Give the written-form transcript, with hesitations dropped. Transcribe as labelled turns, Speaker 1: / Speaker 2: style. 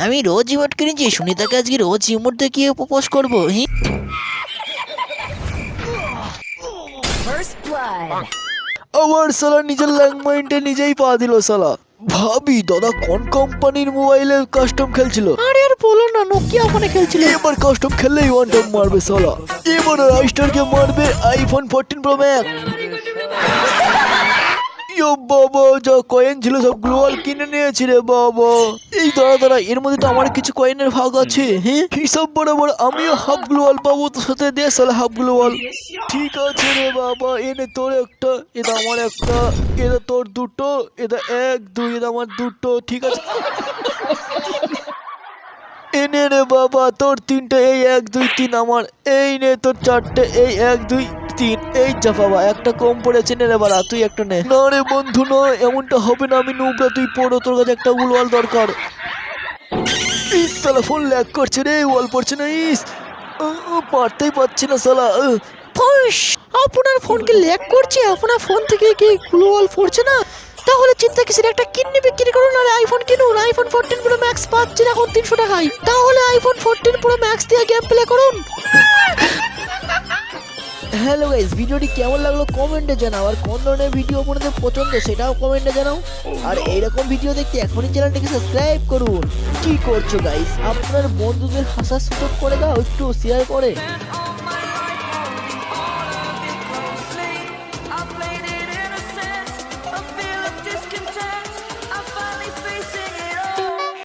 Speaker 1: আমি রোজ ইমোট কিনেছি, সুনিতাকে আজকে রোজ ইমোট দেখিয়ে প্রপোজ করবো।
Speaker 2: আমার সালা নিজের ল্যাংমাইন্ডে নিজেই পা দিল সালা। ভাবি দাদা কোন কোম্পানির মোবাইলে কাস্টম খেলছিল?
Speaker 1: আরে আর বলো না, নোকিয়া ফোনে খেলছিল।
Speaker 2: এবার কাস্টম খেললেই ওয়ান টাইম মারবে সালা। এবার রাইস্টারকে মারবে আইফোন 14 প্রো ম্যাক্স। ইয়ো বাবা, যা কয়েন ছিল সব গ্লোয়াল কিনে নিয়েছি রে বাবা। এই দাঁড়া, এর মধ্যে তো আমার কিছু কয়েনের ভাগ আছে। হ্যাঁ, হিসাব বরাবর আমিও হাফ গ্লোয়াল পাবো, তোর সাথে দে সালা হাফ গ্লোয়াল। ঠিক আছে রে বাবা, এনে তোর একটা, এটা আমার একটা, এটা তোর দুটো, এটা 1 2, এটা আমার দুটো। ঠিক আছে, এনে রে বাবা তোর 3টে, এই 1 2 3 আমার, এই নে তোর 4টে, এই 1 2 3, এই যা বাবা একটা কম পড়েছে, নে রে বাড়া তুই একটা নে। না রে বন্ধু না, এমনটা হবে না, আমি নুবরা, তুই পড়ো, তোর কাছে একটা উলওয়াল দরকার। ইস সালা ফোন ল্যাগ করছে রে, ওয়াল পড়ছে না। ইস পারতেই পারছি না সালা।
Speaker 1: আপনার ফোনকে ল্যাগ করছে, আপনার ফোন থেকে কি গ্লোবাল পড়ছে না? তাহলে চিন্তা কিসের, একটা কিডনি বিক্রি করুন আর আইফোন কিনুন। আইফোন 14 প্রো ম্যাক্স পাচ্ছেন এখন 300 টাকায়। তাহলে আইফোন 14 প্রো ম্যাক্স দিয়ে গেম প্লে করুন। হ্যালো গাইস, ভিডিওটি কেমন লাগলো কমেন্টে জানাও, আর কোন ধরনের ভিডিও আপনাদের পছন্দ সেটাও কমেন্টে জানাও। আর এইরকম ভিডিও দেখতে এখনই চ্যানেলটিকে সাবস্ক্রাইব করুন। কি করছো গাইস, আপনার বন্ধুদের হাসার সুযোগ করে দাও, একটু শেয়ার করে।